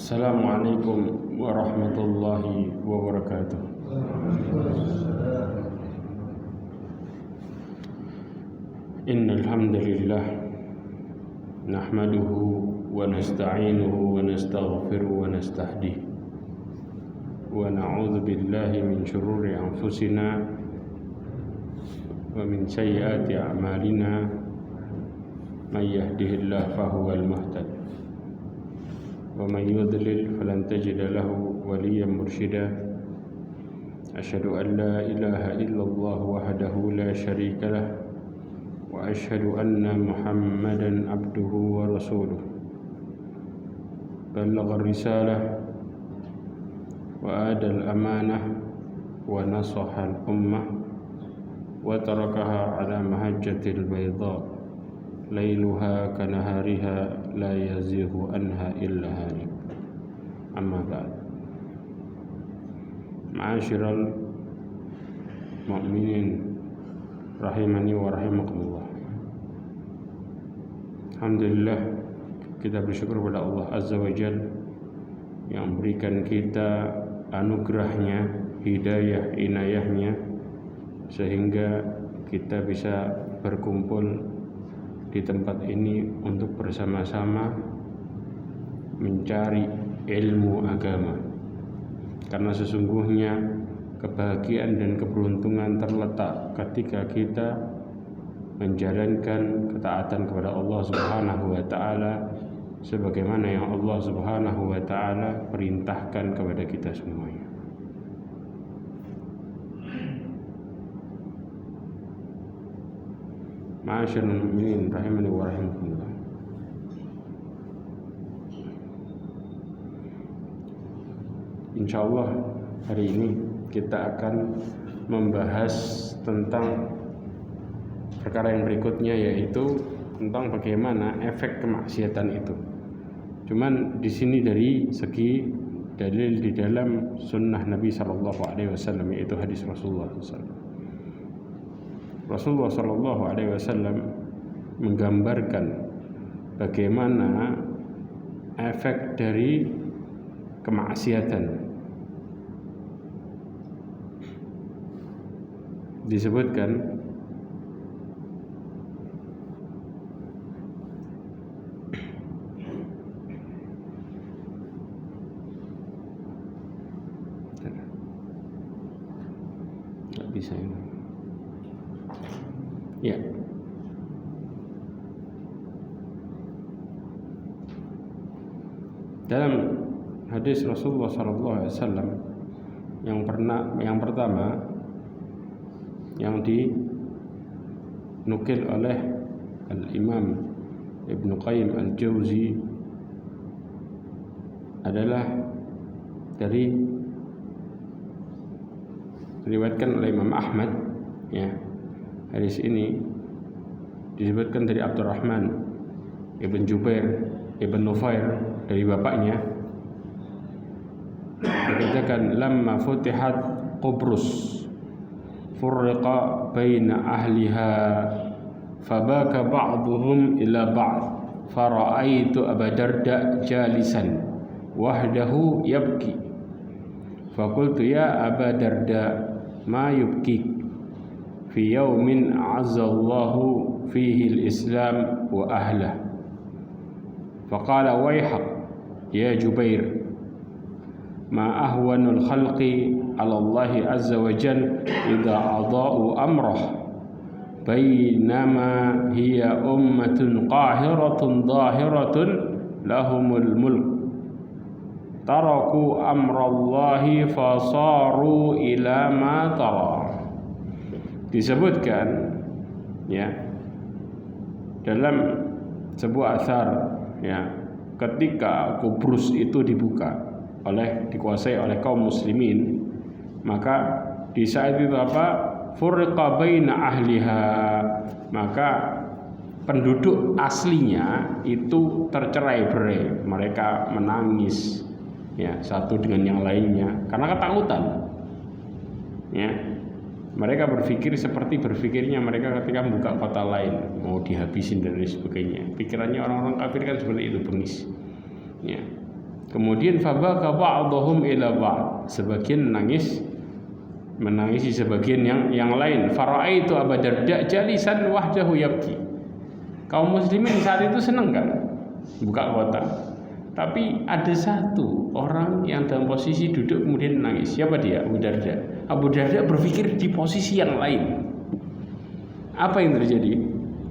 Assalamualaikum warahmatullahi wabarakatuh. Innal hamdalillah nahmaduhu wa nasta'inuhu wa nastaghfiruhu wa nastahdihi wa na'udzu billahi min shururi anfusina wa min sayyiati a'malina may yahdihillahu fahuwal muhtadi ومن يضلل فلن تجد له وليا مرشدا أشهد أن لا إله إلا الله وحده لا شريك له وأشهد أن محمدا عبده ورسوله بلغ الرسالة وأدى الأمانة ونصح الأمة وتركها على محجة البيضاء ليلها كنهارها لا يزيغ عنها إلا هالك. أما بعد معاشر المؤمنين rahimani wa rahimakumullah. Alhamdulillah, kita bersyukur kepada Allah Azza wa Jalla yang memberikan kita anugerahnya, hidayah, inayahnya, sehingga kita bisa berkumpul di tempat ini untuk bersama-sama mencari ilmu agama. Karena sesungguhnya kebahagiaan dan keberuntungan terletak ketika kita menjalankan ketaatan kepada Allah Subhanahu wa taala sebagaimana yang Allah Subhanahu wa taala perintahkan kepada kita semuanya. Ma'asyiral mu'minin rahimani wa rahimakumullah. Insyaallah hari ini kita akan membahas tentang perkara yang berikutnya, yaitu tentang bagaimana efek kemaksiatan itu. Cuman di sini dari segi dalil di dalam sunnah Nabi sallallahu alaihi wasallam, yaitu hadis Rasulullah SAW. Rasulullah sallallahu alaihi wasallam menggambarkan bagaimana efek dari kemaksiatan. Disebutkan nggak bisa ini. Ya. Dalam hadis Rasulullah SAW yang pertama yang dinukil oleh Al-Imam Ibnu Qayyim Al-Jauzi adalah dari diriwayatkan oleh Imam Ahmad, ya. Hadis ini disebutkan dari Abdurrahman ibn Jubair ibn Nufair dari bapaknya. Dikatakan lamma futihat Qubrus furriqa baina ahliha fabaka ba'dhum ila ba'd fara'aitu Aba Darda jalisan wahdahu yabki faqultu ya Aba Darda ma yubkik fi yawmin a'azzallahu fihi al-islam wa ahlah faqala wayhaq ya Jubair ma ahwanul khalqi ala Allah azza wa jalla idza adaa'u amrah bainama hiya ummatun qahiratun dhahiratun lahumul mulk taraku amrallahi fasaru ila ma tara. Disebutkan, ya, dalam sebuah atsar, ya, ketika Qubrus itu dikuasai oleh kaum muslimin, maka di saat itu furriqa baina ahliha, maka penduduk aslinya itu tercerai-berai, mereka menangis, ya, satu dengan yang lainnya karena ketakutan, ya. Mereka berpikir seperti berpikirnya mereka ketika membuka kota lain, mau dihabisin dan lain sebagainya. Pikirannya orang-orang kafir kan seperti itu, bengis. Ya. Kemudian fabaka ba'dhum ila ba'd, sebagian menangisi sebagian yang lain. Faraitu Abu Darda jalisan wahdahu yabki. Kaum muslimin saat itu senang kan buka kotak. Tapi ada satu orang yang dalam posisi duduk kemudian menangis. Siapa dia? Abu Darda. Abu Darda berpikir di posisi yang lain. Apa yang terjadi?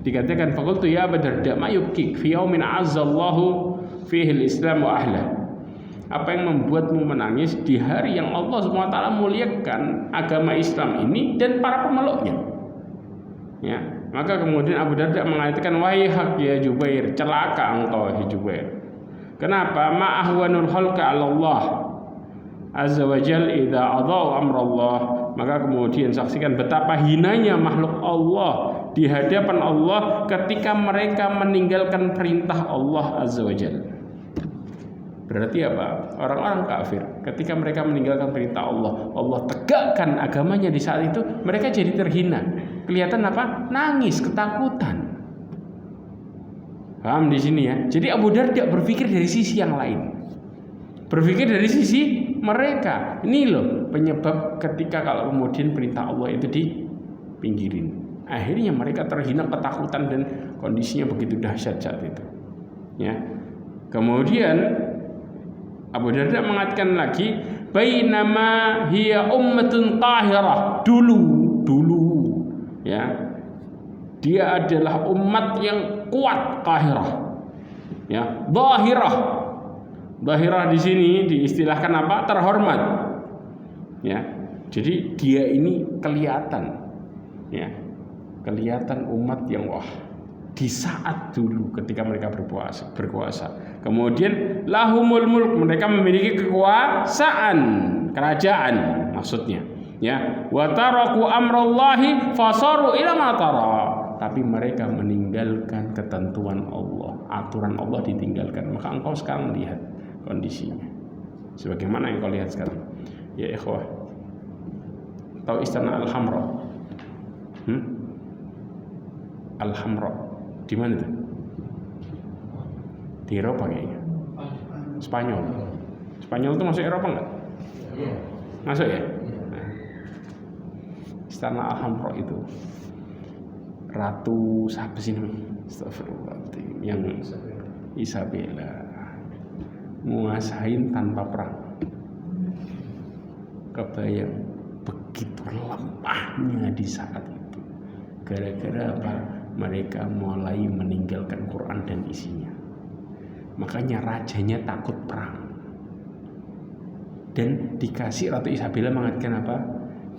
Dikatakan faqultu ya Abu Darda ma yubkik fi yaumin azzallahu fihi al-islam wa ahlihi. Apa yang membuatmu menangis di hari yang Allah SWT muliakan agama Islam ini dan para pemeluknya? Ya, maka kemudian Abu Darda mengatakan, wahai hak ya Jubair, celaka engkau wahai Jubair. Kenapa? Ma'ahwanul khalqa 'ala Allah azza wa jal idza adau amrallah. Maka kemudian saksikan betapa hinanya makhluk Allah di hadapan Allah ketika mereka meninggalkan perintah Allah azza wa jal. Berarti apa? Orang-orang kafir ketika mereka meninggalkan perintah Allah, Allah tegakkan agamanya di saat itu, mereka jadi terhina. Kelihatan apa? Nangis, ketakutan. Paham di sini ya? Jadi Abu Darda berpikir dari sisi yang lain. Berpikir dari sisi mereka. Ini loh penyebab ketika kalau kemudian perintah Allah itu dipinggirin. Akhirnya mereka terhina, ketakutan dan kondisinya begitu dahsyat saat itu. Ya. Kemudian Abu Darda mengatakan lagi, bainama hiya ummatun tahirah. Dulu ya. Dia adalah umat yang kuat, qahirah. Ya, dhahirah. Dhahirah di sini diistilahkan apa? Terhormat. Ya. Jadi dia ini kelihatan. Ya. Kelihatan umat yang wah. Di saat dulu ketika mereka berkuasa. Kemudian lahumul mulk, mereka memiliki kekuasaan, kerajaan maksudnya. Ya, wa taraku amrallahi fasaru ila ma tara. Tapi mereka meninggalkan ketentuan Allah, aturan Allah ditinggalkan. Maka engkau sekarang lihat kondisinya. Sebagaimana yang kau lihat sekarang. Ya ikhwah. Tahu istana Al-Hamra? Al-Hamra. Di mana itu? Di Eropa kayaknya. Spanyol. Spanyol itu masuk Eropa enggak? Masuk ya? Nah. Istana Al-Hamra itu Ratu siapa sih namanya? Astagfirullahaladzim. Yang Isabella menguasain tanpa perang. Kebayang begitu lemahnya di saat itu. Gara-gara apa? Mereka mulai meninggalkan Quran dan isinya. Makanya rajanya takut perang. Dan dikasih Ratu Isabella mengatakan apa?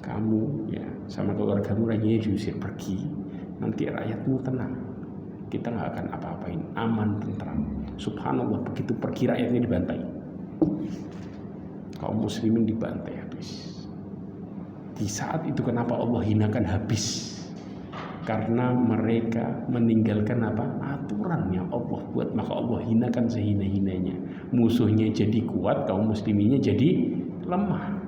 Kamu ya sama keluargamu rajanya diusir pergi. Nanti rakyatmu tenang. Kita nggak akan apa-apain, aman, tentram. Subhanallah, begitu pergi rakyatnya dibantai. Kaum muslimin dibantai habis. Di saat itu kenapa Allah hinakan habis? Karena mereka meninggalkan apa? Aturannya Allah buat, maka Allah hinakan sehina-hinanya. Musuhnya jadi kuat, kaum musliminnya jadi lemah.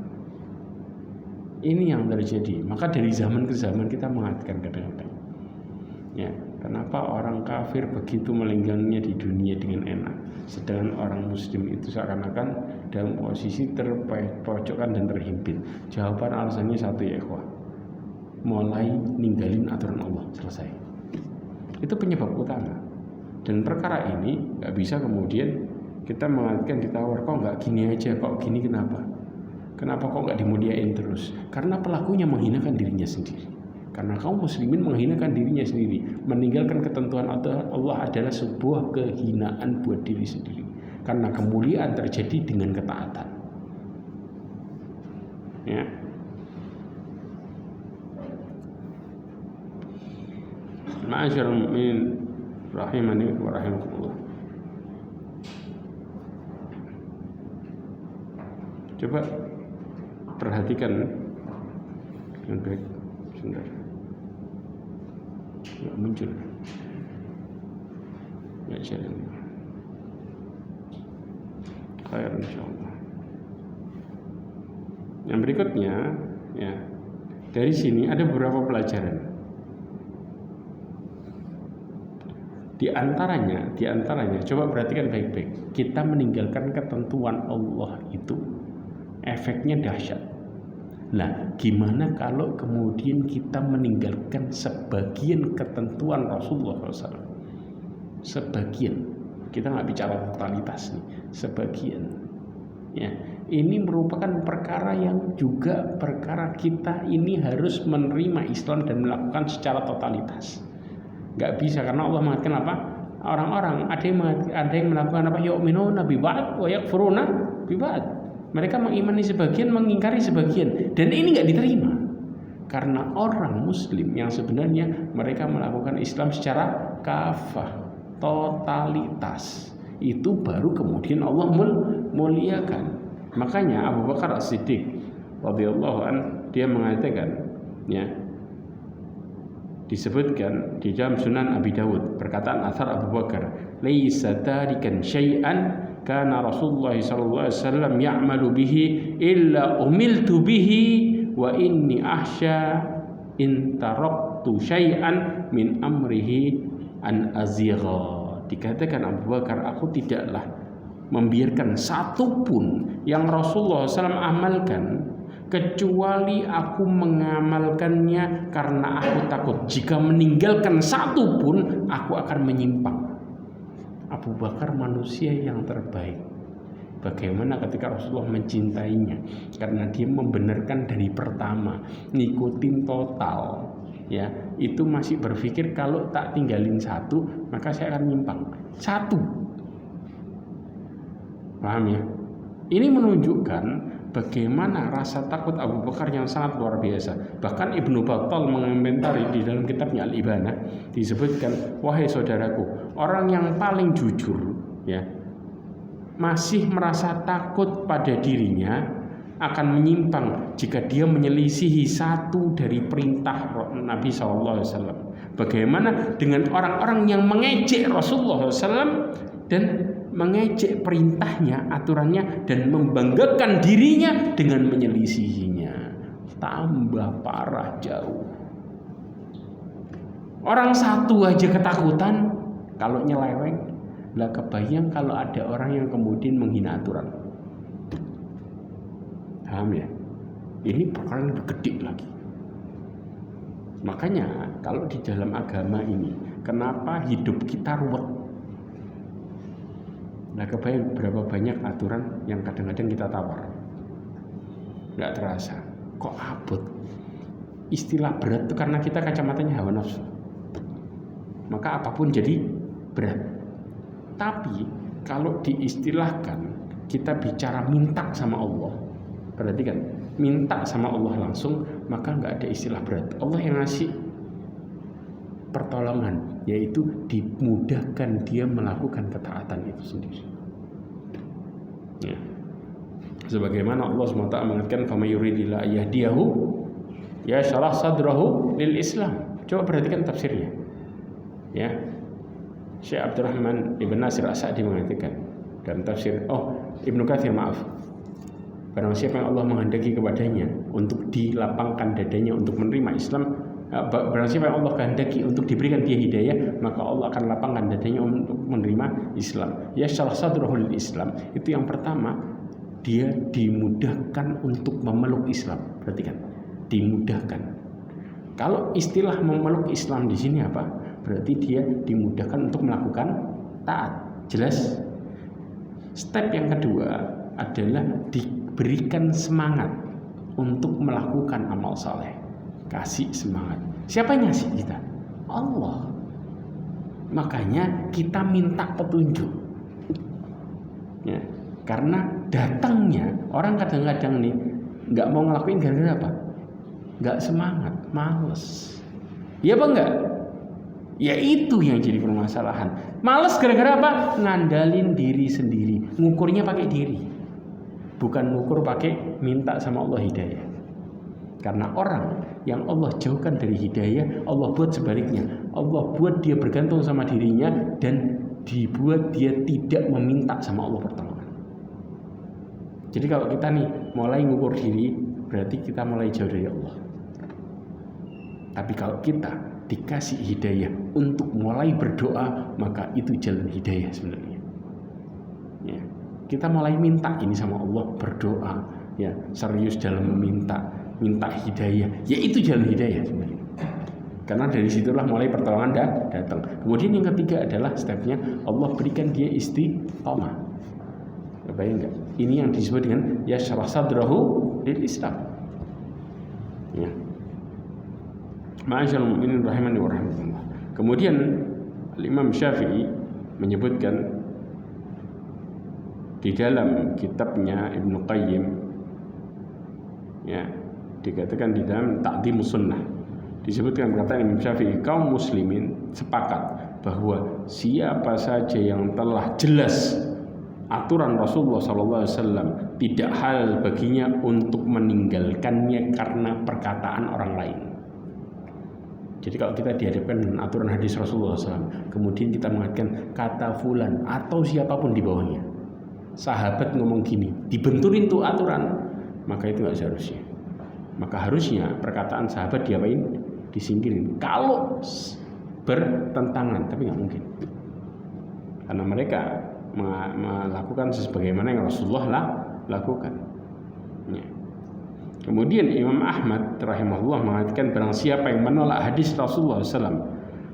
Ini yang terjadi. Maka dari zaman ke zaman kita mengatakan kadang-kadang, ya, kenapa orang kafir begitu melenggangnya di dunia dengan enak, sedangkan orang muslim itu seakan-akan dalam posisi terpojokkan dan terhimpit? Jawaban alasannya satu ya ikhwah, mulai ninggalin aturan Allah, selesai. Itu penyebab utama. Dan perkara ini nggak bisa kemudian kita mengatakan ditawar, kok nggak gini aja, kok gini kenapa? Kenapa kok nggak dimuliain terus? Karena pelakunya menghinakan dirinya sendiri. Karena kaum muslimin menghinakan dirinya sendiri. Meninggalkan ketentuan Allah adalah sebuah kehinaan buat diri sendiri. Karena kemuliaan terjadi dengan ketaatan. Ya. Ma'asyiral mu'minin rahimani wa rahimakumullah. Coba perhatikan dengan baik. Sebentar. Nggak muncul. Ya insyaallah. Khair insyaallah. Yang berikutnya, ya. Dari sini ada beberapa pelajaran. Di antaranya, coba perhatikan baik-baik. Kita meninggalkan ketentuan Allah itu efeknya dahsyat. Nah, gimana kalau kemudian kita meninggalkan sebagian ketentuan Rasulullah SAW? Sebagian, kita nggak bicara totalitas nih, sebagian. Ya, ini merupakan perkara yang juga perkara kita ini harus menerima Islam dan melakukan secara totalitas. Nggak bisa, karena Allah mengatakan apa? Orang-orang ada yang melakukan apa? Yu'minuna bi ba'd wa yakfuruna bi ba'd. Mereka mengimani sebagian, mengingkari sebagian, dan ini nggak diterima. Karena orang Muslim yang sebenarnya mereka melakukan Islam secara kafah, totalitas, itu baru kemudian Allah muliakan. Makanya Abu Bakar As-Siddiq radhiyallahu an dia mengatakan, ya, disebutkan di dalam Sunan Abi Dawud perkataan athar Abu Bakar, laisa tarikan syai'an kana Rasulullah sallallahu alaihi wasallam ya'malu bihi illa umiltu bihi wa inni ahsya in taraktu syai'an min amrihi an azigha. Dikatakan Abu Bakar, aku tidaklah membiarkan satu pun yang Rasulullah SAW amalkan kecuali aku mengamalkannya karena aku takut jika meninggalkan satu pun aku akan menyimpang. Abu Bakar manusia yang terbaik. Bagaimana ketika Rasulullah mencintainya, karena dia membenarkan dari pertama, ngikutin total, ya, itu masih berpikir kalau tak tinggalin satu maka saya akan nyimpang. Satu, paham ya? Ini menunjukkan bagaimana rasa takut Abu Bakar yang sangat luar biasa. Bahkan Ibnu Battal mengomentari di dalam kitabnya Al-Ibana, disebutkan, wahai saudaraku, orang yang paling jujur, ya, masih merasa takut pada dirinya akan menyimpang jika dia menyelisihi satu dari perintah Nabi SAW. Bagaimana dengan orang-orang yang mengejek Rasulullah SAW dan mengejek perintahnya, aturannya, dan membanggakan dirinya dengan menyelisihinya? Tambah parah jauh. Orang satu aja ketakutan kalau nyeleweng, lah kebayang kalau ada orang yang kemudian menghina aturan. Paham ya? Ini perkara yang gede lagi. Makanya kalau di dalam agama ini, kenapa hidup kita ruwet? Nah, kebayang berapa banyak aturan yang kadang-kadang kita tawar, nggak terasa, kok abot. Istilah berat itu karena kita kacamatanya hawa nafsu, maka apapun jadi berat. Tapi kalau diistilahkan, kita bicara minta sama Allah, berarti kan minta sama Allah langsung, maka nggak ada istilah berat. Allah yang ngasih pertolongan, yaitu dimudahkan dia melakukan ketaatan itu sendiri. Ya. Sebagaimana Allah SWT mengatakan, "Faman yuridillahu yahdiyahu yashrah sadrahu lil Islam." Coba perhatikan tafsirnya. Ya. Syekh Abdurrahman Ibn Nasir As-Sa'di mengatakan dalam tafsir, Ibnu Katsir, maaf. Barang siapa yang Allah menghendaki kepadanya untuk dilapangkan dadanya untuk menerima Islam, barang siapa yang Allah kehendaki untuk diberikan dia hidayah, maka Allah akan lapangkan dadanya untuk menerima Islam. Ya syarah sadruhul Islam, itu yang pertama, dia dimudahkan untuk memeluk Islam. Perhatikan, dimudahkan. Kalau istilah memeluk Islam di sini apa? Berarti dia dimudahkan untuk melakukan taat. Jelas? Step yang kedua adalah diberikan semangat untuk melakukan amal saleh. Kasih semangat. Siapa yang ngasih kita? Allah. Makanya kita minta petunjuk. Ya, karena datangnya orang kadang-kadang nih nggak mau ngelakuin gara-gara apa? Nggak semangat, males. Iya apa enggak? Ya itu yang jadi permasalahan. Males gara-gara apa? Ngandalin diri sendiri. Ngukurnya pakai diri, bukan ngukur pakai minta sama Allah hidayah. Karena orang yang Allah jauhkan dari hidayah, Allah buat sebaliknya. Allah buat dia bergantung sama dirinya dan dibuat dia tidak meminta sama Allah pertolongan. Jadi kalau kita nih mulai ngukur diri, berarti kita mulai jauh dari Allah. Tapi kalau kita dikasih hidayah untuk mulai berdoa, maka itu jalan hidayah sebenarnya. Ya, kita mulai minta ini sama Allah, berdoa, ya serius dalam minta hidayah, ya itu jalan hidayah sebenarnya. Karena dari situlah mulai pertolongan datang. Kemudian yang ketiga adalah stepnya Allah berikan dia istiqomah. Bayang nggak? Ini yang disebut dengan yashrah sadrahu lil Islam. Ya. Ma'asyiral mu'minin rahimani wa rahimakumullah. Kemudian Imam Syafi'i menyebutkan di dalam kitabnya Ibnu Qayyim, ya, dikatakan di dalam Ta'dhimus Sunnah, disebutkan perkataan Imam Syafi'i, kaum muslimin sepakat bahwa siapa saja yang telah jelas aturan Rasulullah SAW, tidak halal baginya untuk meninggalkannya karena perkataan orang lain. Jadi kalau kita dihadapkan dengan aturan hadis Rasulullah SAW, kemudian kita mengatakan kata fulan atau siapapun di bawahnya, sahabat ngomong gini, dibenturin tuh aturan, maka itu nggak seharusnya. Maka harusnya perkataan sahabat diapain? Disingkirin. Kalau bertentangan, tapi nggak mungkin, karena mereka melakukan sebagaimana yang Rasulullah lakukan. Ya. Kemudian Imam Ahmad rahimahullah mengatakan barang siapa yang menolak hadis Rasulullah SAW,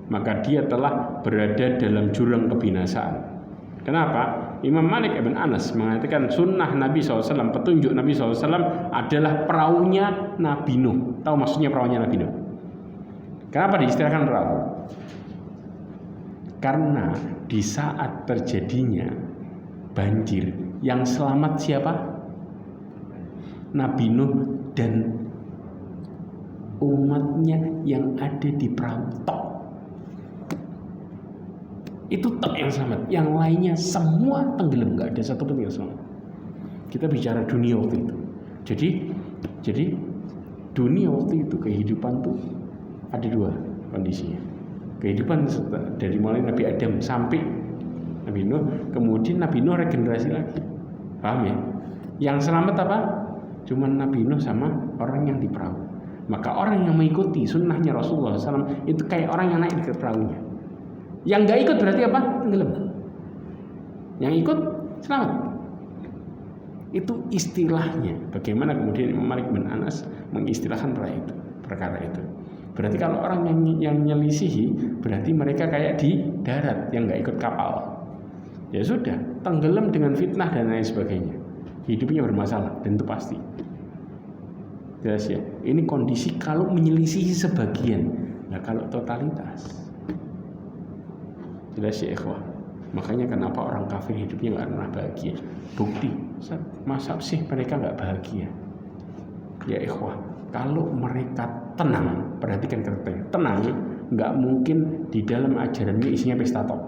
maka dia telah berada dalam jurang kebinasaan. Kenapa? Imam Malik ibn Anas mengatakan sunnah Nabi SAW, petunjuk Nabi SAW adalah perahunya Nabi Nuh. Tahu maksudnya perahunya Nabi Nuh? Kenapa diistilahkan perahu? Karena di saat terjadinya banjir, yang selamat siapa? Nabi Nuh dan umatnya yang ada di perahu tok. Itu tok yang selamat, yang lainnya semua tenggelam, nggak ada satu pun yang selamat. Kita bicara dunia waktu itu. Jadi dunia waktu itu, kehidupan tuh ada dua kondisinya. Kehidupan dari mulai Nabi Adam sampai Nabi Nuh, kemudian Nabi Nuh regenerasi lagi. Paham ya? Yang selamat apa? Cuman Nabi Nuh sama orang yang di perahu. Maka orang yang mengikuti sunnahnya Rasulullah SAW itu kayak orang yang naik di perahunya. Yang nggak ikut berarti apa? Tenggelam. Yang ikut selamat. Itu istilahnya. Bagaimana kemudian Imam Malik bin Anas mengistilahkan perkara itu. Berarti kalau orang yang nyelisihi, berarti mereka kayak di darat yang nggak ikut kapal. Ya sudah, tenggelam dengan fitnah dan lain sebagainya. Hidupnya bermasalah dan itu pasti. Jelas ya. Ini kondisi kalau menyelisihi sebagian. Nah kalau totalitas, jelas ya ikhwah. Makanya kenapa orang kafir hidupnya nggak pernah bahagia? Bukti, masa sih mereka nggak bahagia? Ya ikhwah, kalau mereka tenang, perhatikan kata-katanya, tenang, nggak mungkin di dalam ajarannya isinya pesta tok.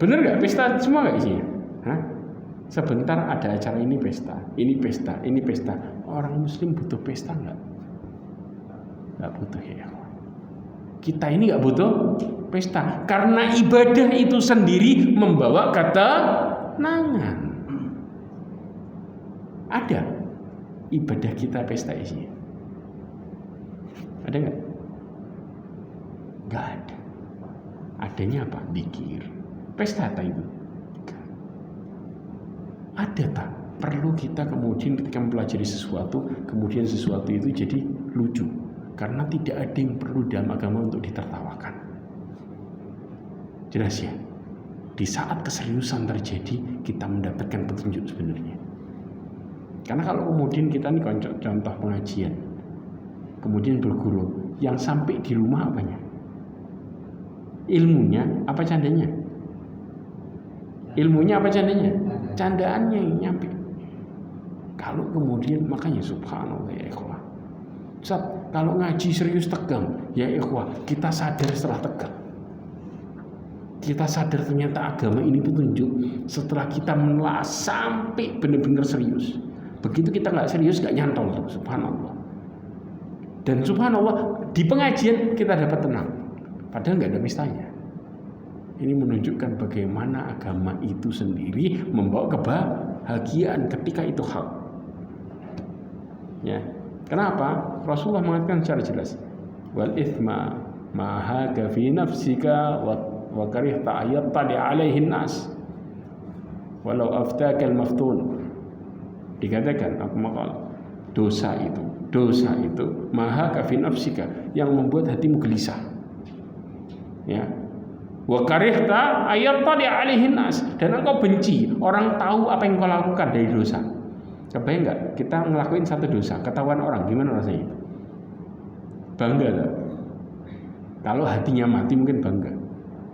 Bener nggak? Pesta semua nggak isinya? Hah? Sebentar ada acara ini pesta, ini pesta, ini pesta. Orang Muslim butuh pesta nggak? Nggak butuh ya. Kita ini nggak butuh pesta karena ibadah itu sendiri membawa ketenangan. Ada ibadah kita pesta isinya? Ada nggak? Nggak ada. Adanya apa? Zikir. Pesta tak itu? Ada tak? Perlu kita kemudian ketika mempelajari sesuatu, kemudian sesuatu itu jadi lucu. Karena tidak ada yang perlu dalam agama untuk ditertawakan. Jelas ya? Di saat keseriusan terjadi, kita mendapatkan petunjuk sebenarnya. Karena kalau kemudian kita nih contoh pengajian, kemudian berguru, yang sampai di rumah apanya? Ilmunya apa candanya? Ilmunya apa candanya? Candaannya yang nyampe. Kalau kemudian, makanya subhanallah ya ikhwah, kalau ngaji serius tegang, ya ikhwah, kita sadar setelah tegang. Kita sadar ternyata agama ini petunjuk setelah kita menelaah sampai benar-benar serius. Begitu kita nggak serius, nggak nyantol, subhanallah. Dan subhanallah di pengajian kita dapat tenang, padahal nggak ada pestanya. Ini menunjukkan bagaimana agama itu sendiri membawa kebahagiaan ketika itu hak. Ya, kenapa? Rasulullah mengatakan secara jelas, wal ithma ma haka fi nafsika wa karihta ayattali alaihi nas walau aftaka al maftun. Dikatakan aku maqal dosa itu maha ka fi nafsika, yang membuat hatimu gelisah, ya. Wa karihta ayattali alaihi nas, dan engkau benci orang tahu apa yang kau lakukan dari dosa. Kebayang enggak kita ngelakuin satu dosa ketahuan orang, gimana rasanya? Bangga tak? Kalau hatinya mati mungkin bangga.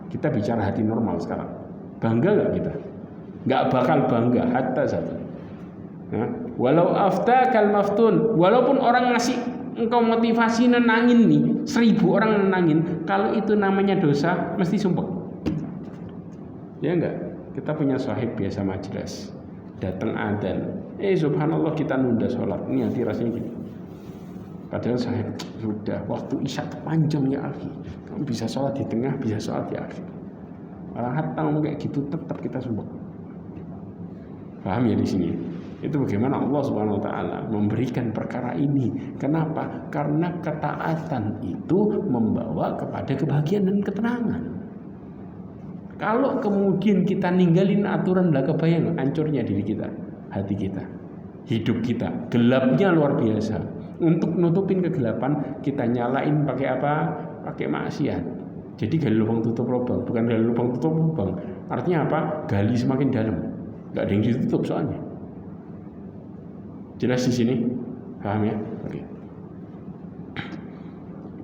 Kita bicara hati normal sekarang. Bangga gak kita? Gak bakal bangga hatta satu. Ya. Walau aftakal maftun, walaupun orang ngasih engkau motivasi nenangin nih, 1000 orang nenangin, kalau itu namanya dosa mesti sumpah. Ya enggak? Kita punya sahib biasa majelis, datang adzan, subhanallah kita nunda sholat, ini hati rasanya gini. Padahal saya sudah waktu isya panjang ya akhi, kamu bisa sholat di tengah, bisa sholat ya akhi. Orang hatta ngomong kayak gitu tetap kita sumpah. Paham ya di sini? Itu bagaimana Allah Subhanahu wa taala memberikan perkara ini. Kenapa? Karena ketaatan itu membawa kepada kebahagiaan dan ketenangan. Kalau kemudian kita ninggalin aturan, lah kebayang hancurnya diri kita, hati kita, hidup kita, gelapnya luar biasa. Untuk nutupin kegelapan kita nyalain pakai apa? Pakai maksiat. Jadi gali lubang tutup lubang, bukan gali lubang tutup lubang. Artinya apa? Gali semakin dalam. Gak ada yang ditutup soalnya. Jelas di sini? Paham ya? Oke.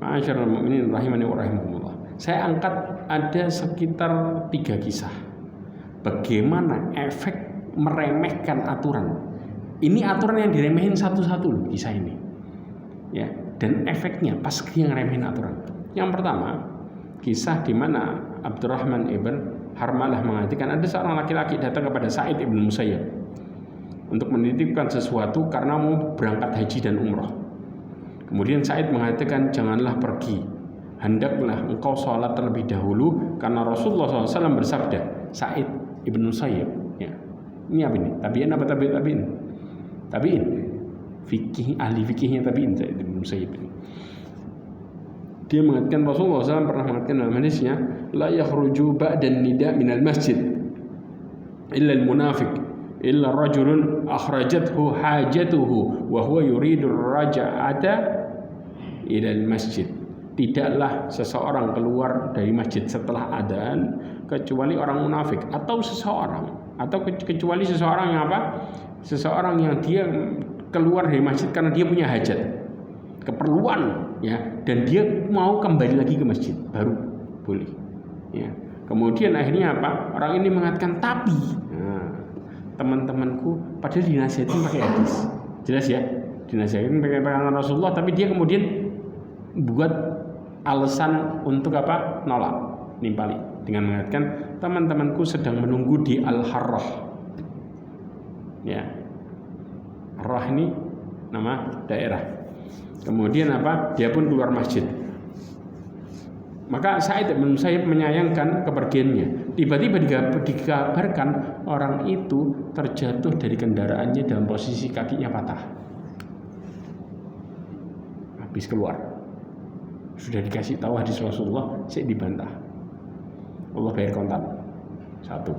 Ma'asyiral mu'minin rahimani wa rahimakumullah. Saya angkat ada sekitar 3 kisah. Bagaimana efek meremehkan aturan. Ini aturan yang diremehin satu-satu kisah ini. Ya, dan efeknya pas yang remehin aturan. Yang pertama, kisah di mana Abdurrahman ibn Harmalah mengatakan ada seorang laki-laki datang kepada Sa'id ibn Musayyab untuk menitipkan sesuatu karena mau berangkat haji dan umrah. Kemudian Sa'id mengatakan, janganlah pergi, hendaklah engkau sholat terlebih dahulu, karena Rasulullah SAW bersabda. Sa'id ibn Musayyab, ya. Ini apa ini? Tabi'in apa tabi'in? Tabi'in. Fikih, ahli fikihnya tabi'in Sa'id ibn Musayyab ini. Dia mengatakan Rasulullah SAW pernah mengatakan dalam hadisnya, la yakhruju ba'dan nida minal masjid illa al-munafiq illa rajulun akhrajathu hajatuhu wa huwa yuridu raja'ata ila al-masjid. Tidaklah seseorang keluar dari masjid setelah adzan kecuali orang munafik atau seseorang, atau kecuali seseorang yang apa? Seseorang yang dia keluar dari masjid karena dia punya hajat, keperluan, ya, dan dia mau kembali lagi ke masjid baru boleh, ya. Kemudian akhirnya apa? Orang ini mengatakan tapi, nah, teman-temanku padahal dinasihatin pakai hadis, jelas ya, dinasihatin pakai pandangan Rasulullah, tapi dia kemudian buat alasan untuk apa? Nolak, nimpali dengan mengatakan teman-temanku sedang menunggu di Al-Harrah, ya. Harrah ini nama daerah. Kemudian apa? Dia pun keluar masjid. Maka Sa'id bin Musayyib menyayangkan kepergiannya. Tiba-tiba dikabarkan orang itu terjatuh dari kendaraannya dalam posisi kakinya patah. Habis keluar. Sudah dikasih tahu hadis Rasulullah, saya dibantah. Allah bayar kontan. 1.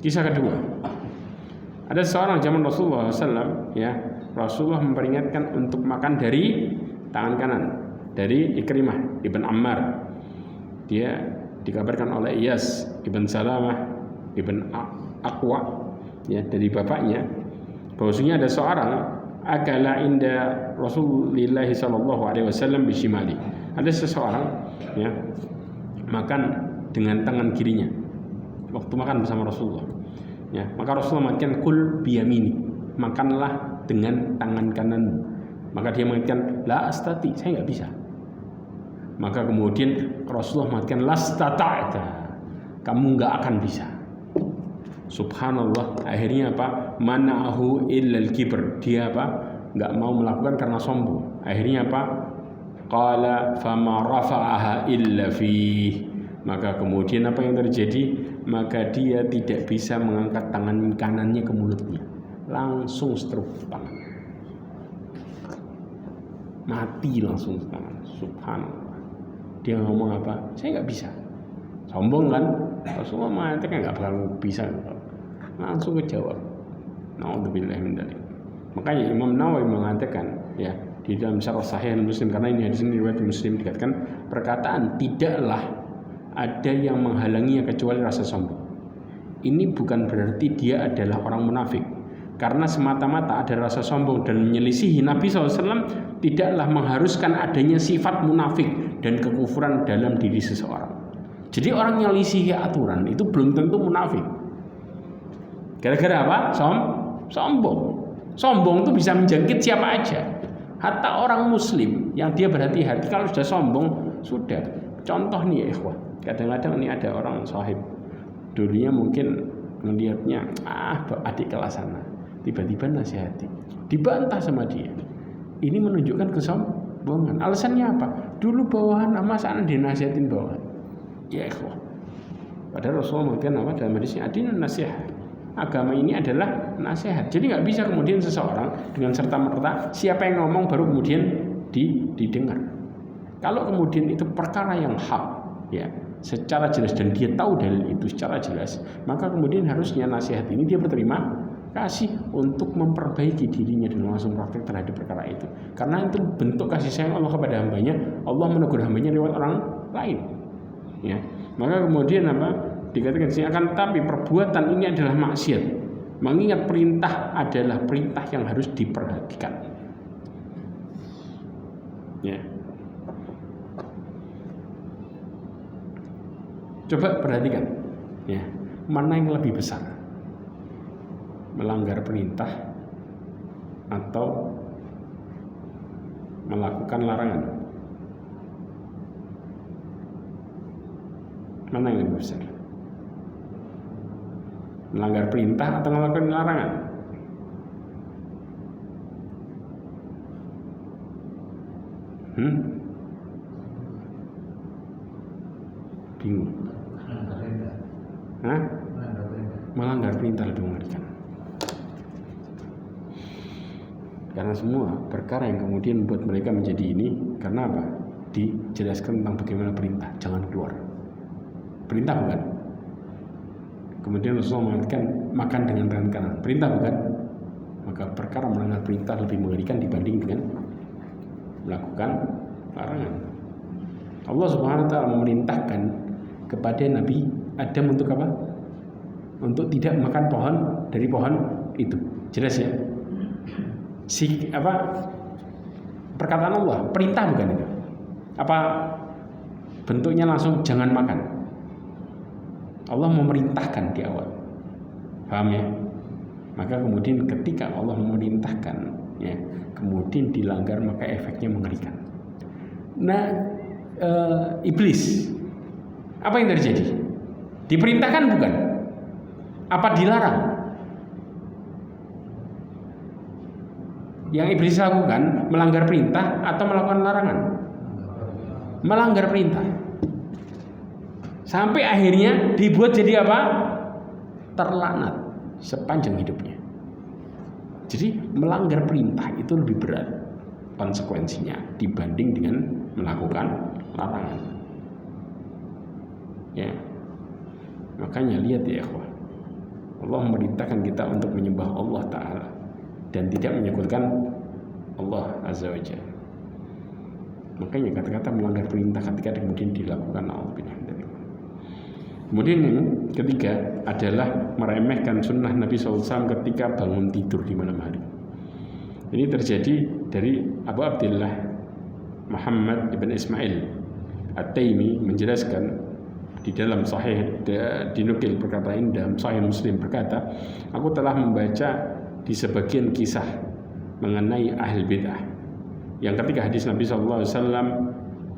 Kisah kedua. Ada seorang zaman Rasulullah SAW, ya, Rasulullah memperingatkan untuk makan dari tangan kanan, dari Ikrimah ibn Ammar. Dia dikabarkan oleh Iyas ibn Salamah ibn Aqwa, ya, dari bapaknya, bahwasanya ada seorang akala inda Rasulullah sallallahu alaihi wasallam bishimali. Ada seseorang, ya, makan dengan tangan kirinya waktu makan bersama Rasulullah. Ya, maka Rasulullah mengatakan kul biyamini, makanlah dengan tangan kananmu. Maka dia mengatakan la astati, saya enggak bisa. Maka kemudian Rasulullah mengatakan lastata'ta, kamu enggak akan bisa. Subhanallah, akhirnya apa? Mana'ahu illal kibr, dia apa? Enggak mau melakukan karena sombong. Akhirnya apa? Qala fama rafa'aha illa fi. Maka kemudian apa yang terjadi? Maka dia tidak bisa mengangkat tangan kanannya ke mulutnya, langsung stroke tangan, mati langsung tangan. Subhanallah. Dia ngomong apa? Saya nggak bisa. Sombong kan? Rasulullah mengatakan nggak bakal bisa. Langsung kejawab. Nauzubillah min dzalik. Makanya Imam Nawawi mengatakan ya di dalam Syarah Sahih Muslim, karena ini hadis ini riwayat Muslim, dikatakan perkataan tidaklah ada yang menghalanginya kecuali rasa sombong. Ini bukan berarti dia adalah orang munafik. Karena semata-mata ada rasa sombong dan menyelisihi Nabi SAW tidaklah mengharuskan adanya sifat munafik dan kekufuran dalam diri seseorang. Jadi orang yang menyelisihi aturan itu belum tentu munafik. Gara-gara apa? Sombong. Sombong itu bisa menjangkit siapa aja. Hatta orang muslim yang dia berhati-hati, kalau sudah sombong, sudah. Contoh nih ya ikhwah, kadang-kadang ini ada orang sahib, dulunya mungkin melihatnya adik kelas sana, tiba-tiba nasihati, dibantah sama dia. Ini menunjukkan kesombongan. Alasannya apa? Dulu bawahan sama sana dinasihatin bawahan. Ya ikhwah, padahal Rasulullah mengatakan apa dalam hadisnya, adinun nasihat. Agama ini adalah nasihat. Jadi nggak bisa kemudian seseorang dengan serta-merta siapa yang ngomong baru kemudian didengar. Kalau kemudian itu perkara yang hak, ya secara jelas dan dia tahu dalil itu secara jelas, maka kemudian harusnya nasihat ini dia berterima kasih untuk memperbaiki dirinya dan langsung praktek terhadap perkara itu. Karena itu bentuk kasih sayang Allah kepada hambanya. Allah menegur hambanya lewat orang lain. Ya, maka kemudian apa? Dikatakan sini akan tapi perbuatan ini adalah maksiat. Mengingat perintah adalah perintah yang harus diperhatikan. Ya. Coba perhatikan, ya, mana yang lebih besar? Melanggar perintah atau melakukan larangan? Mana yang lebih besar? Melanggar perintah atau melakukan larangan? Bingung? Melanggar perintah lebih mengerikan. Karena semua perkara yang kemudian membuat mereka menjadi ini, karena apa? Dijelaskan tentang bagaimana perintah, jangan keluar. Perintah bukan? Kemudian Rasulullah mengatakan makan dengan tangan kanan. Perintah bukan? Maka perkara melanggar perintah lebih mengerikan dibanding dengan melakukan larangan. Allah Subhanahu wa taala memerintahkan kepada Nabi Adam untuk apa? Untuk tidak makan pohon dari pohon itu. Jelas ya? Perkataan Allah, perintah bukan itu? Apa bentuknya langsung jangan makan? Allah memerintahkan di awal, paham ya? Maka kemudian ketika Allah memerintahkan, ya, kemudian dilanggar maka efeknya mengerikan. Nah, iblis, apa yang terjadi? Diperintahkan bukan? Apa dilarang? Yang iblis lakukan melanggar perintah atau melakukan larangan? Melanggar perintah. Sampai akhirnya dibuat jadi apa? Terlaknat sepanjang hidupnya. Jadi melanggar perintah itu lebih berat konsekuensinya dibanding dengan melakukan larangan. Ya. Makanya lihat ya ikhwah. Allah memerintahkan kita untuk menyembah Allah Ta'ala dan tidak menyekutukan Allah Azza wa Jalla. Makanya kata-kata melanggar perintah ketika kemudian dilakukan Allah. Kemudian yang ketiga adalah meremehkan sunnah Nabi SAW ketika bangun tidur di malam hari. Ini terjadi dari Abu Abdullah Muhammad ibn Ismail At-Taimi menjelaskan di dalam Sahih, dinukil perkataan ini dalam Sahih Muslim, berkata, aku telah membaca di sebagian kisah mengenai ahli bid'ah yang ketika hadis Nabi SAW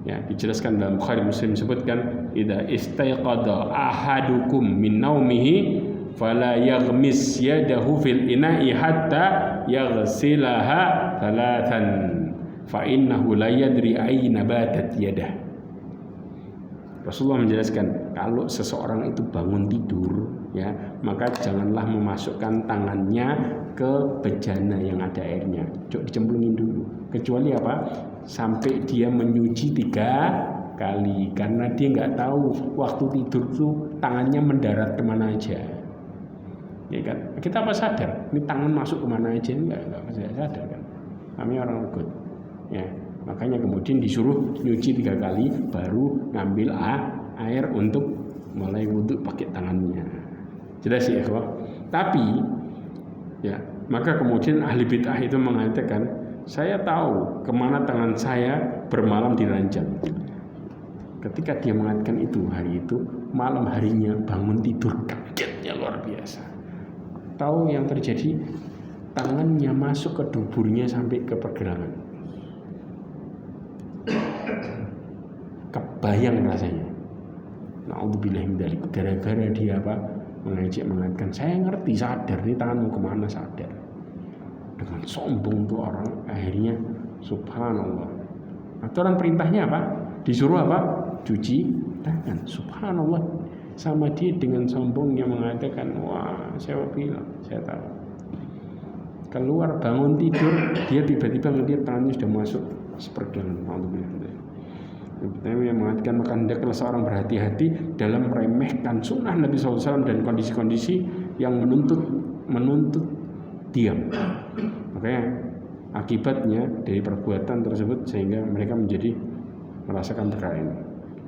ya dijelaskan dalam Bukhari Muslim disebutkan idza istayqadha ahadukum min naumihi fala yaghmis yadahu fil ina'i hatta yaghsilaha thalathan fa innahu la yadri ayna batat yadah. Rasulullah menjelaskan kalau seseorang itu bangun tidur ya maka janganlah memasukkan tangannya ke bejana yang ada airnya, dicemplungin dulu, kecuali apa? sampai dia menyuci 3 kali, karena dia nggak tahu waktu tidur tuh tangannya mendarat kemana aja. Ya kan? Kita apa sadar? Ini tangan masuk kemana aja? Enggak sadar kan? Kami orang good. Ya, makanya kemudian disuruh nyuci 3 kali, baru ngambil air untuk mulai wudhu pakai tangannya. Jelas ya, ikhwah. Tapi ya, maka kemudian ahli bid'ah itu mengatakan, saya tahu kemana tangan saya bermalam di ranjang. Ketika dia mengatakan itu, hari itu malam harinya bangun tidur kagetnya luar biasa. Tahu yang terjadi, tangannya masuk ke duburnya sampai ke pergelangan. Kebayang rasanya. Na'udzubillah min dzalik. Gara-gara dia mengatakan, saya ngerti, sadar nih tanganmu kemana, sadar. Dengan sombong tuh orang, akhirnya subhanallah. Aturan perintahnya apa? Disuruh apa? Cuci tangan. Subhanallah. Sama dia dengan sombongnya mengatakan, wah saya bilang, saya tahu. Keluar bangun tidur, dia tiba-tiba melihat tangannya sudah masuk seperjalan. Yang mengatakan, maka hendaklah seorang berhati-hati dalam meremehkan sunnah Nabi SAW dan kondisi-kondisi yang menuntut diam. Makanya akibatnya dari perbuatan tersebut sehingga mereka merasakan perkara ini.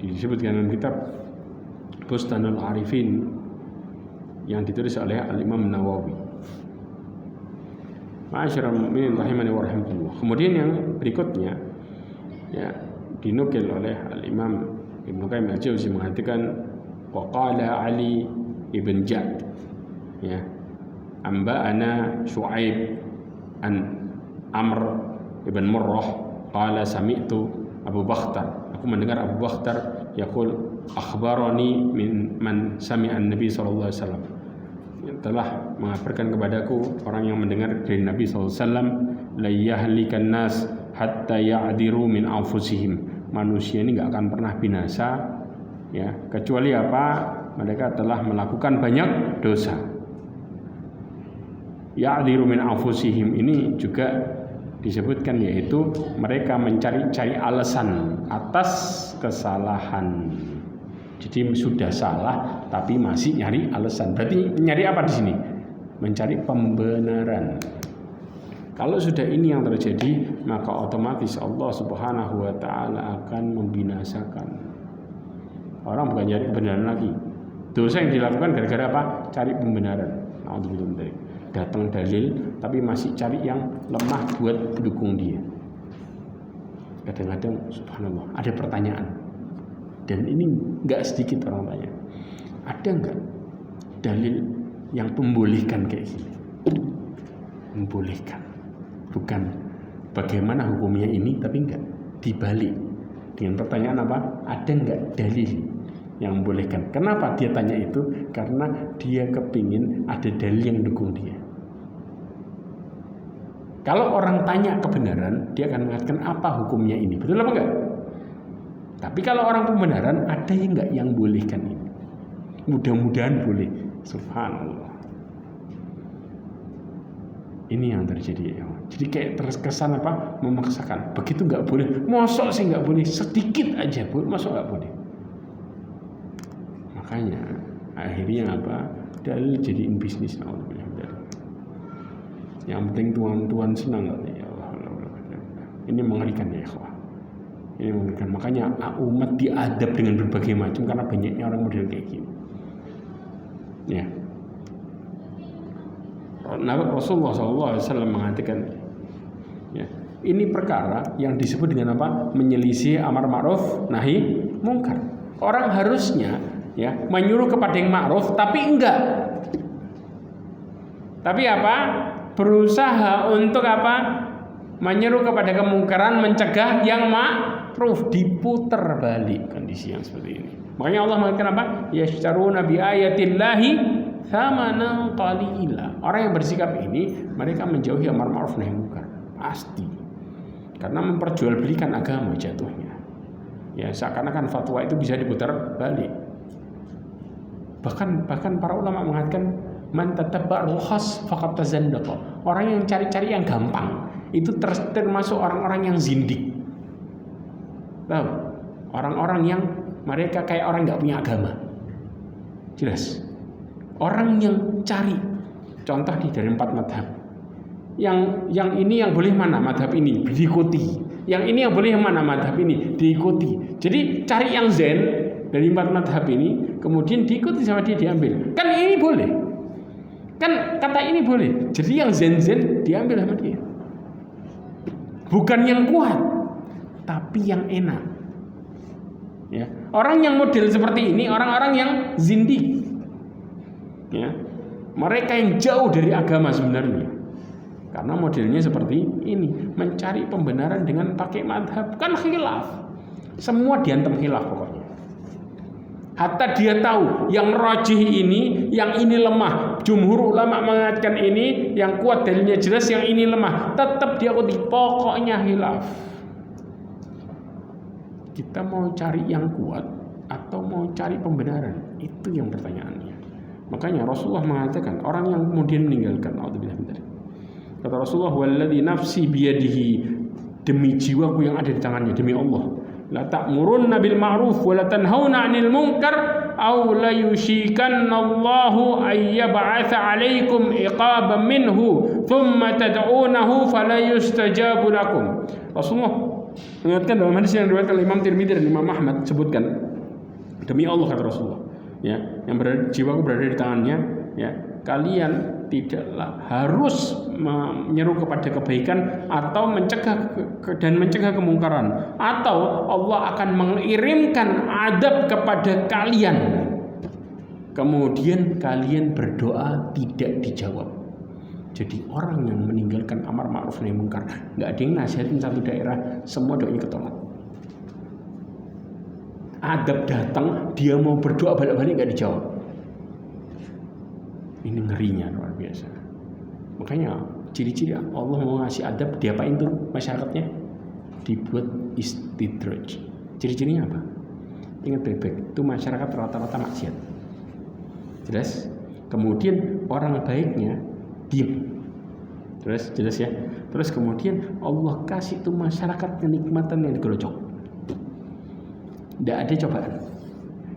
Disebutkan dalam kitab Bustanul Arifin yang ditulis oleh Al-Imam Nawawi. Ma'asyiral mu'minin rahimani wa rahimakumullah. Kemudian yang berikutnya ya dinukil oleh Al-Imam Ibnu Qayyim Al-Jauzi mengatakan, wa qala Ali ibn Ja'd ya, amba'ana Syu'aib an Amr ibn Murrah qala sami'tu Abu Bakhtar, aku mendengar Abu Bakhtar yaqul akhbarani min man sami'a an-nabi sallallahu alaihi wasallam, yang telah mengabarkan kepadaku orang yang mendengar dari Nabi sallallahu alaihi wasallam, la yahlikan nas hatta ya'diru min anfusihim, manusia ini enggak akan pernah binasa ya kecuali apa? Mereka telah melakukan banyak dosa. Ya'diru min anfusihim ini juga disebutkan, yaitu mereka mencari-cari alasan atas kesalahan. Jadi sudah salah tapi masih nyari alasan. Berarti nyari apa di sini? Mencari pembenaran. Kalau sudah ini yang terjadi, maka otomatis Allah Subhanahu wa taala akan membinasakan. Orang bukan nyari kebenaran lagi. Dosa yang dilakukan gara-gara apa? Cari pembenaran. Alhamdulillah. Datang dalil tapi masih cari yang lemah buat dukung dia. Kadang-kadang subhanallah ada pertanyaan, dan ini enggak sedikit orang tanya, ada enggak dalil yang membolehkan kayak gini? Membolehkan, bukan bagaimana hukumnya ini, tapi enggak dibalik dengan pertanyaan apa? Ada enggak dalil yang membolehkan? Kenapa dia tanya itu? Karena dia kepingin ada dalil yang dukung dia. Kalau orang tanya kebenaran, dia akan mengatakan apa hukumnya ini, betul apa enggak? Tapi kalau orang pembenaran, ada yang enggak yang bolehkan ini? Mudah-mudahan boleh. Subhanallah. Ini yang terjadi ya. Jadi kayak terkesan apa? Memaksakan. Begitu enggak boleh. Mosok sih enggak boleh, sedikit aja boleh, mosok enggak boleh. Makanya akhirnya apa? Dalil jadiin bisnis. Yang penting tuan-tuan senang, ya Allah. Ini mengerikan ya ikhwah. Ini mengerikan. Makanya umat diadab dengan berbagai macam karena banyaknya orang model kayak gini. Ya. Rasulullah SAW mengatakan, ya, ini perkara yang disebut dengan apa? Menyelisih amar ma'ruf nahi mungkar. Orang harusnya ya menyuruh kepada yang ma'ruf, tapi enggak. Tapi apa? Berusaha untuk apa? Menyeru kepada kemungkaran, mencegah yang ma'ruf. Diputar balik kondisi yang seperti ini. Makanya Allah mengatakan apa? Yashtaruna bi ayatillahi tsamanan qalila. Orang yang bersikap ini, mereka menjauhi amar ma'ruf nahi munkar. Pasti. Karena memperjualbelikan agama jatuhnya. Ya, seakan-akan fatwa itu bisa diputar balik. Bahkan para ulama mengatakan man tatabba rukhas faqad tazandaqa. Orang yang cari-cari yang gampang itu termasuk orang-orang yang zindik. Tahu? Orang-orang yang mereka kayak orang nggak punya agama. Jelas. Orang yang cari contoh dari 4 madhab. Yang ini yang boleh mana madhab ini diikuti. Yang ini yang boleh mana madhab ini diikuti. Jadi cari yang zen dari 4 madhab ini, kemudian diikuti sama dia, diambil. Kan ini boleh. Kan kata ini boleh. Jadi yang zen diambil sama dia. Bukan yang kuat, tapi yang enak. Ya. Orang yang model seperti ini, orang-orang yang zindik. Ya. Mereka yang jauh dari agama sebenarnya. Karena modelnya seperti ini, mencari pembenaran dengan pakai madhab. Kan khilaf. Semua diantem khilaf pokoknya. Hatta dia tahu yang rajih ini, yang ini lemah. Jumhur ulama mengatakan ini, yang kuat dalilnya jelas, yang ini lemah. Tetap dia ikuti, pokoknya khilaf. Kita mau cari yang kuat atau mau cari pembenaran? Itu yang pertanyaannya. Makanya Rasulullah mengatakan orang yang kemudian meninggalkan, kata Rasulullah, walladzi nafsi biyadihi, demi jiwaku yang ada di tangannya, demi Allah, la ta'murunna bil ma'ruf wa la tanhauna 'anil munkar aw la yushikanna Allahu ay yab'atsa 'alaikum iqaban minhu thumma tad'unahu fala yustajabu lakum. Rasulullah mengingatkan dalam hadis yang diriwayatkan Imam Tirmidzi dan Imam Ahmad, sebutkan, demi Allah kata Rasulullah, ya, yang jiwaku berada di tangannya, ya, kalian tidaklah harus menyeru kepada kebaikan atau mencegah kemungkaran, atau Allah akan mengirimkan adab kepada kalian, kemudian kalian berdoa tidak dijawab. Jadi orang yang meninggalkan amar ma'ruf nahi munkar, nggak ada yang nasihatin satu daerah, semua doanya ketolak. Adab datang, dia mau berdoa balik-balik nggak dijawab. Ini ngerinya luar biasa. Makanya ciri-ciri Allah mau ngasih adab, diapain tuh masyarakatnya? Dibuat istidraj. Ciri-cirinya apa? Ingat baik-baik, itu masyarakat rata-rata maksiat. Jelas? Kemudian orang baiknya diam. Terus jelas ya. Terus kemudian Allah kasih tuh masyarakat kenikmatan yang digerojok. Tidak ada cobaan.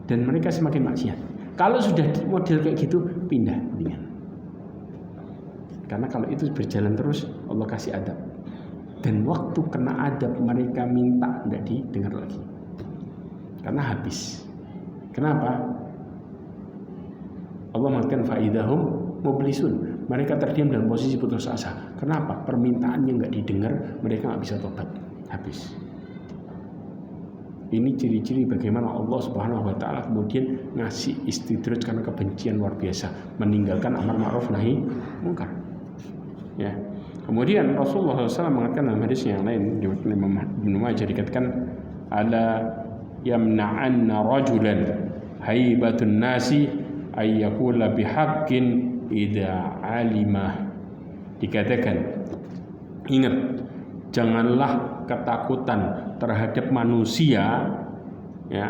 Dan mereka semakin maksiat. Kalau sudah model kayak gitu, pindah mendingan. Karena kalau itu berjalan terus, Allah kasih adab. Dan waktu kena adab, mereka minta, tidak didengar lagi. Karena habis. Kenapa? Allah mengatakan fa'idahum mublisun. Mereka terdiam dalam posisi putus asa. Kenapa? Permintaannya nggak didengar, mereka nggak bisa tobat. Habis. Ini ciri-ciri bagaimana Allah Subhanahu wa taala kemudian ngasih istidraj karena kebencian luar biasa, meninggalkan amar ma'ruf nahi munkar. Ya. Kemudian Rasulullah SAW mengatakan dalam hadis yang lain di Imam Ibnu Majah, dikatakan ala yamna'anna rajulan haibatun nasi ay yaqula bihaqqin idza alimah. Dikatakan, ingat, janganlah ketakutan terhadap manusia, ya,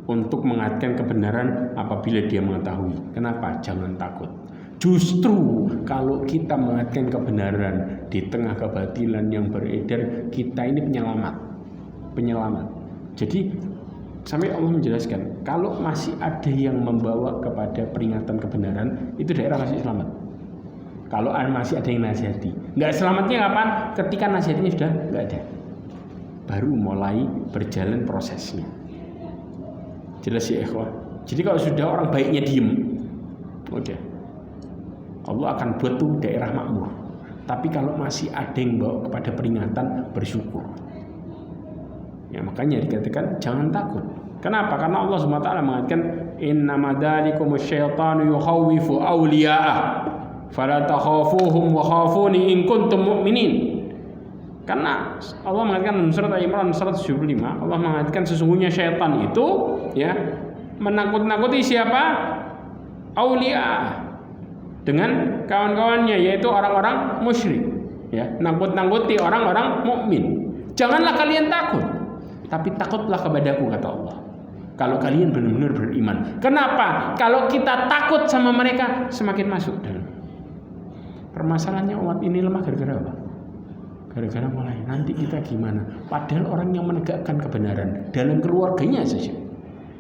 untuk mengatakan kebenaran apabila dia mengetahui. Kenapa? Jangan takut. Justru kalau kita mengatakan kebenaran di tengah kebatilan yang beredar, kita ini penyelamat. Jadi sampai Allah menjelaskan, kalau masih ada yang membawa kepada peringatan kebenaran, itu daerah masih selamat. Kalau masih ada yang nasihati, nggak selamatnya kapan? Ketika nasihatnya sudah nggak ada, baru mulai berjalan prosesnya. Jelas ya ikhwah. Jadi kalau sudah orang baiknya diem, udah, Allah akan buat tuh daerah makmur. Tapi kalau masih ada yang bawa kepada peringatan, bersyukur. Ya, makanya dikatakan jangan takut. Kenapa? Karena Allah SWT mengatakan innama dzalikumus syaitanu yukhawwifu awliya'ah fala takhafuhum wa khafuni in kuntum mu'minin. Karena Allah mengatakan dalam surat Al-Imran 175, Allah mengatakan sesungguhnya syaitan itu, ya, menakut-nakuti siapa? Aulia, dengan kawan-kawannya, yaitu orang-orang musyrik, ya, nakut-nakuti orang-orang mukmin. Janganlah kalian takut, tapi takutlah kepadaku, kata Allah, kalau kalian benar-benar beriman. Kenapa? Kalau kita takut sama mereka, semakin masuk dalam. Permasalahannya umat ini lemah gara-gara apa? Gara-gara mulai nanti kita gimana? Padahal orang yang menegakkan kebenaran dalam keluarganya saja,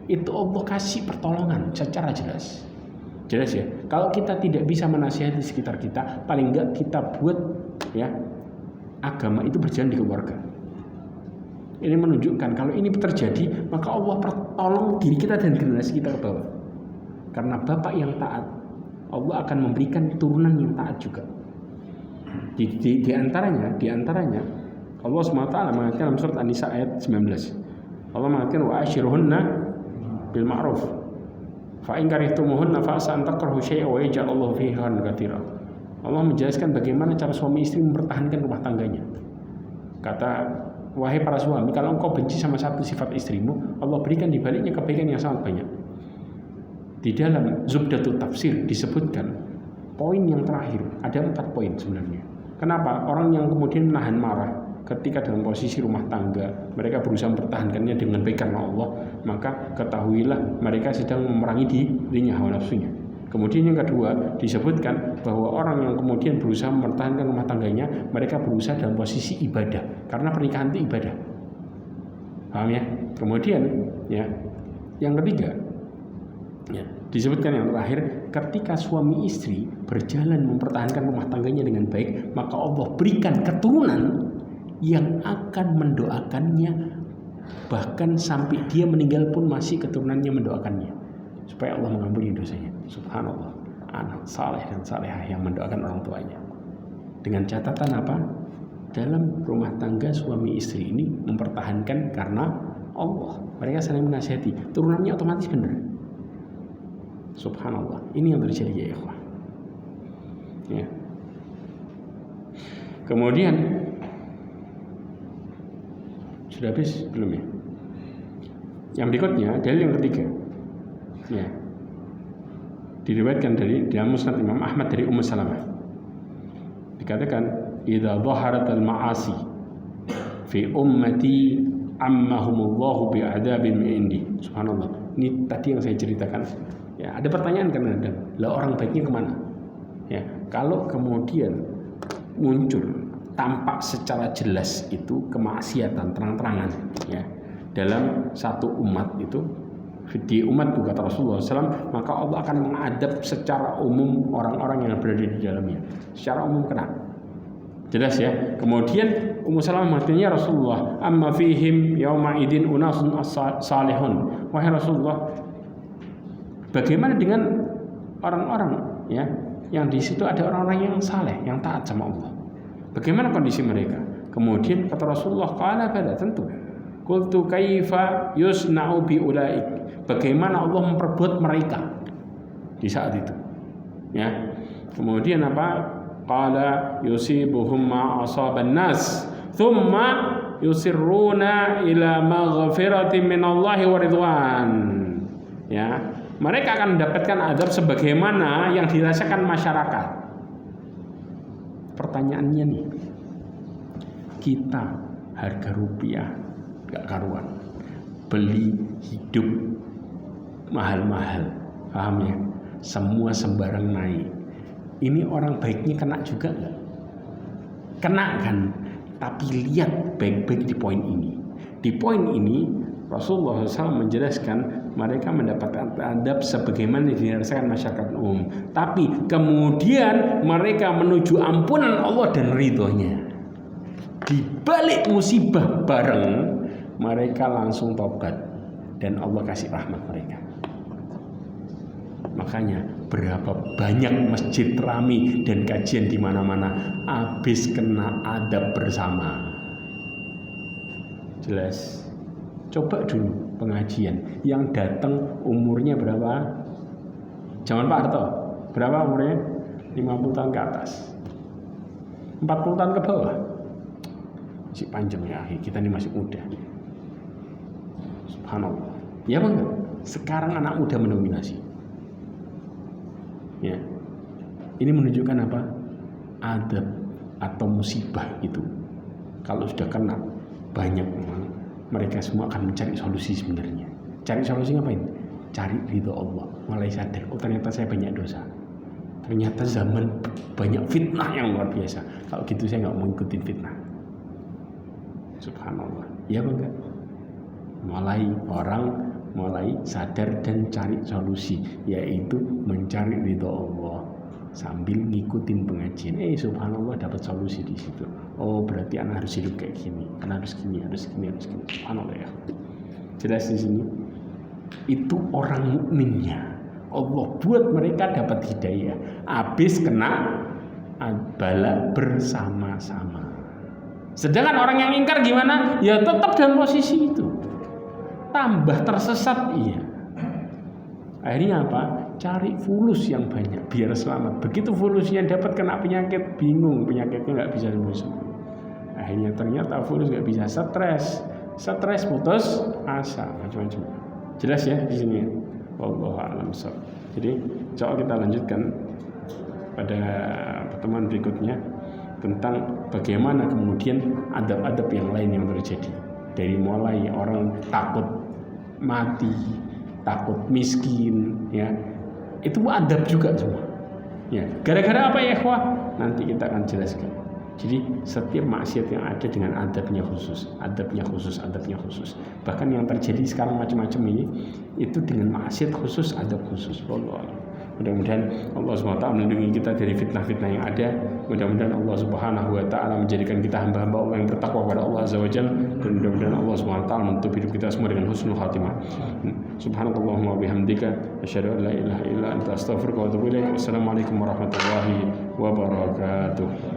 itu Allah kasih pertolongan secara jelas. Jelas ya. Kalau kita tidak bisa menasihati sekitar kita, paling enggak kita buat ya agama itu berjalan di keluarga. Ini menunjukkan kalau ini terjadi, maka Allah pertolong diri kita dan generasi kita ke bawah. Karena bapak yang taat, Allah akan memberikan turunan yang taat juga. Di antaranya Allah SWT mengatakan dalam surat An-Nisa ayat 19. Allah mengatakan wa ashiruhunna bil ma'ruf. Fa in karihtumuhunna fa asa an takrahu syai'an wa yaj'al Allahu fihi khairan katsiran. Allah menjelaskan bagaimana cara suami istri mempertahankan rumah tangganya. Kata, wahai para suami, kalau engkau benci sama satu sifat istrimu, Allah berikan di baliknya kebaikan yang sangat banyak. Di dalam Zubdatut Tafsir disebutkan poin yang terakhir, ada 4 poin sebenarnya. Kenapa? Orang yang kemudian menahan marah ketika dalam posisi rumah tangga, mereka berusaha mempertahankannya dengan baik karena Allah, maka ketahuilah mereka sedang memerangi dirinya, hawa nafsunya. Kemudian yang kedua disebutkan bahwa orang yang kemudian berusaha mempertahankan rumah tangganya, mereka berusaha dalam posisi ibadah, karena pernikahan itu ibadah. Paham ya? Kemudian ya, yang ketiga ya, disebutkan yang terakhir, ketika suami istri berjalan mempertahankan rumah tangganya dengan baik, maka Allah berikan keturunan yang akan mendoakannya, bahkan sampai dia meninggal pun masih keturunannya mendoakannya, supaya Allah mengampuni dosanya. Subhanallah, anak saleh dan salehah yang mendoakan orang tuanya. Dengan catatan apa? Dalam rumah tangga suami istri ini mempertahankan karena Allah, mereka saling menasihati, turunannya otomatis benar. Subhanallah, ini yang terjadi ya ikhwah. Ya. Kemudian sudah habis belum ya? Yang berikutnya dalil yang ketiga. Ya. Diriwayatkan dari dalam Musnad Imam Ahmad dari Ummu Salamah. Dikatakan, "Idza dhaharat al-ma'asi fi ummati ammahumullahu bi'adzabin min indi." Subhanallah. Ini tadi yang saya ceritakan. Ya, ada pertanyaan kan ada, lah orang baiknya kemana? Ya, kalau kemudian muncul tampak secara jelas itu kemaksiatan terang-terangan, ya, dalam satu umat itu, di umat kata Rasulullah SAW, maka Allah akan mengadab secara umum orang-orang yang berada di dalamnya, secara umum kena. Jelas ya. Kemudian Ummu Salamah mengatakan, Rasulullah, amma fihim yauma idin unasun salihun. Wahai Rasulullah, bagaimana dengan orang-orang ya yang di situ ada orang-orang yang saleh, yang taat sama Allah? Bagaimana kondisi mereka? Kemudian kata Rasulullah, qala bala, tentu. Qultu kaifa yusna'u bi ulaik? Bagaimana Allah memperbuat mereka di saat itu? Ya. Kemudian apa? Qala yusibuhum ma asaban nas, thumma yusirruna ila maghfiratin minallahi wa ridwan. Ya. Mereka akan mendapatkan azab sebagaimana yang dirasakan masyarakat. Pertanyaannya nih, kita harga rupiah gak karuan, beli hidup mahal-mahal, paham ya? Semua sembarang naik. Ini orang baiknya kena juga nggak? Kena kan? Tapi lihat baik-baik di poin ini. Di poin ini Rasulullah SAW menjelaskan mereka mendapatkan adab sebagaimana dirasakan masyarakat umum. Tapi kemudian mereka menuju ampunan Allah dan ridhonya. Di balik musibah bareng, mereka langsung tobat dan Allah kasih rahmat mereka. Makanya berapa banyak masjid rame dan kajian di mana-mana habis kena adab bersama. Jelas. Coba dulu pengajian yang datang umurnya berapa? Zaman Pak Harto berapa umurnya? 50 tahun ke atas, 40 tahun ke bawah. Masih panjang ya, kita ini masih muda. Subhanallah. Ya bang, sekarang anak muda mendominasi. Ya, ini menunjukkan apa? Adab atau musibah itu kalau sudah kena banyak orang, mereka semua akan mencari solusi sebenarnya. Cari solusi ngapain? Cari ridho Allah. Mulai sadar, oh ternyata saya banyak dosa. Ternyata zaman banyak fitnah yang luar biasa. Kalau gitu saya nggak mau ikutin fitnah. Subhanallah. Ya enggak? Orang mulai sadar dan cari solusi, yaitu mencari ridho Allah sambil ngikutin pengajian. Subhanallah, dapat solusi di situ. Oh, berarti anak harus hidup kayak gini, anak harus gini. Subhanallah ya. Jelas di sini. Itu orang mukminnya. Allah buat mereka dapat hidayah. Habis kena bala bersama-sama. Sedangkan orang yang ingkar gimana? Ya tetap dalam posisi itu. Tambah tersesat, iya. Akhirnya apa? Cari fulus yang banyak biar selamat. Begitu fulusnya dapat kena penyakit, bingung, penyakitnya nggak bisa sembuh. Akhirnya ternyata fulus nggak bisa, stres putus asa, macam-macam. Jelas ya di sini. Wallahu a'lam bishawab. Jadi coba kita lanjutkan pada pertemuan berikutnya tentang bagaimana kemudian adab-adab yang lain yang terjadi. Dari mulai orang takut mati, takut miskin, ya itu adab juga semua. Ya, gara-gara apa ya ikhwah? Nanti kita akan jelaskan. Jadi setiap maksiat yang ada dengan adabnya khusus. Bahkan yang terjadi sekarang macam-macam ini itu dengan maksiat khusus, adab khusus. Mudah-mudahan Allah SWT melindungi kita dari fitnah-fitnah yang ada. Mudah-mudahan Allah Subhanahu wa taala menjadikan kita hamba-hamba Allah yang bertakwa kepada Allah Azza wa Jalla, dan mudah-mudahan Allah Subhanahu wa taala menutup hidup kita semua dengan husnul khatimah. Subhanakallahumma wa bihamdika asyhadu an la ilaha illa anta astaghfiruka wa atubu ilaik. Wassalamualaikum warahmatullahi wabarakatuh.